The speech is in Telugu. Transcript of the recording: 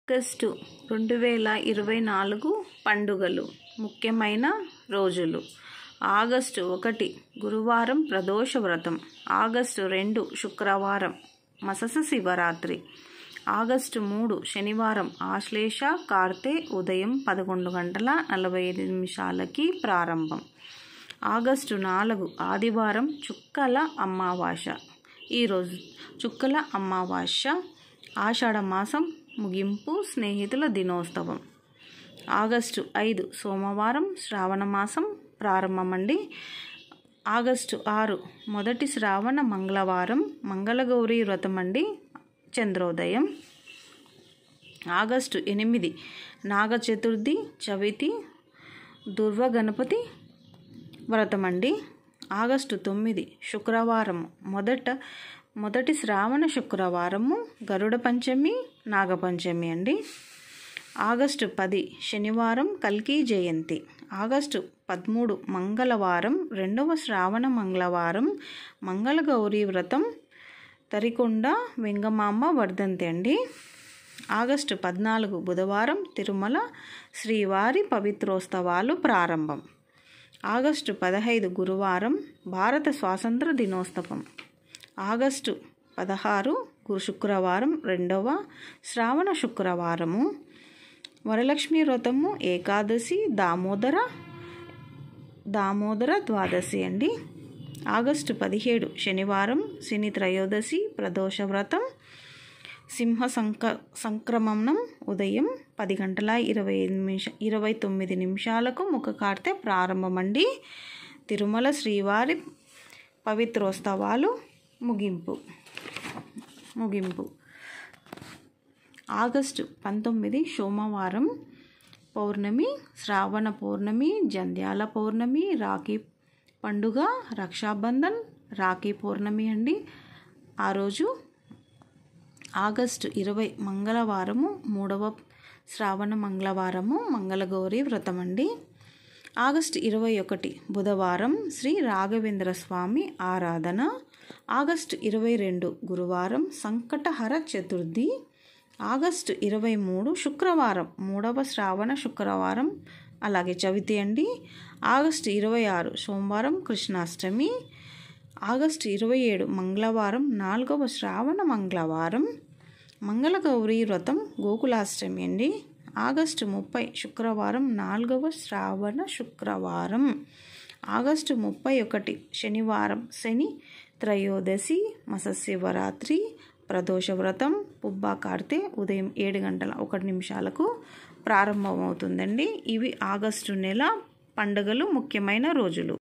ఆగస్టు 2024 పండుగలు ముఖ్యమైన రోజులు. ఆగస్టు 1 గురువారం ప్రదోష వ్రతం. ఆగస్టు 2 శుక్రవారం మసస శివరాత్రి. ఆగస్టు 3 శనివారం ఆశ్లేష కార్తె ఉదయం 11:45 ప్రారంభం. ఆగస్టు 4 ఆదివారం చుక్కల అమావాస్య. ఈరోజు చుక్కల అమావాస్య. ఆషాఢ మాసం ముగింపు, స్నేహితుల దినోత్సవం. ఆగస్టు 5 సోమవారం శ్రావణ మాసం ప్రారంభమండి. ఆగస్టు 6 మొదటి శ్రావణ మంగళవారం, మంగళగౌరి వ్రతం అండి, చంద్రోదయం. ఆగస్టు 8 నాగ చతుర్థి చవితి, దుర్వ గణపతి వ్రతం అండి. ఆగస్టు 9 శుక్రవారం, మొదటి శ్రావణ శుక్రవారము, గరుడ పంచమి, నాగపంచమి అండి. ఆగస్టు 10 శనివారం కల్కి జయంతి. ఆగస్టు 13 మంగళవారం, రెండవ శ్రావణ మంగళవారం, మంగళగౌరి వ్రతం, తరికొండ వెంగమాంబ వర్ధంతి అండి. ఆగస్టు 14 బుధవారం తిరుమల శ్రీవారి పవిత్రోత్సవాలు ప్రారంభం. ఆగస్టు 15 గురువారం భారత స్వాతంత్ర దినోత్సవం. ఆగస్టు 16 శుక్రవారం, రెండవ శ్రావణ శుక్రవారము, వరలక్ష్మి వ్రతము, ఏకాదశి, దామోదర ద్వాదశి అండి. ఆగస్టు 17 శనివారం శని త్రయోదశి, ప్రదోష వ్రతం, సింహ సంక్రమణం ఉదయం 10:29 ముఖ కార్తె ప్రారంభమండి. తిరుమల శ్రీవారి పవిత్రోత్సవాలు ముగింపు. ఆగస్టు 19 సోమవారం పౌర్ణమి, శ్రావణ పౌర్ణమి, జంధ్యాల పౌర్ణమి, రాఖీ పండుగ, రక్షాబంధన్, రాఖీ పౌర్ణమి అండి ఆ రోజు. ఆగస్టు 20 మంగళవారము, 3వ శ్రావణ మంగళవారము, మంగళగౌరి వ్రతం అండి. ఆగస్టు 21 బుధవారం శ్రీ రాఘవేంద్ర స్వామి ఆరాధన. ఆగస్టు 22 గురువారం సంకటహర చతుర్థి. ఆగస్టు 23 శుక్రవారం, 3వ శ్రావణ శుక్రవారం, అలాగే చవితి అండి. ఆగస్టు 26 సోమవారం కృష్ణాష్టమి. ఆగస్టు 27 మంగళవారం, 4వ శ్రావణ మంగళవారం, మంగళగౌరి వ్రతం, గోకులాష్టమి అండి. ఆగస్టు 30 శుక్రవారం, 4వ శ్రావణ శుక్రవారం. ఆగస్టు 31 శనివారం శని త్రయోదశి, మసశివరాత్రి, ప్రదోష వ్రతం, పుబ్బా కార్తె ఉదయం 7:01 ప్రారంభమవుతుందండి. ఇవి ఆగస్టు నెల పండుగలు ముఖ్యమైన రోజులు.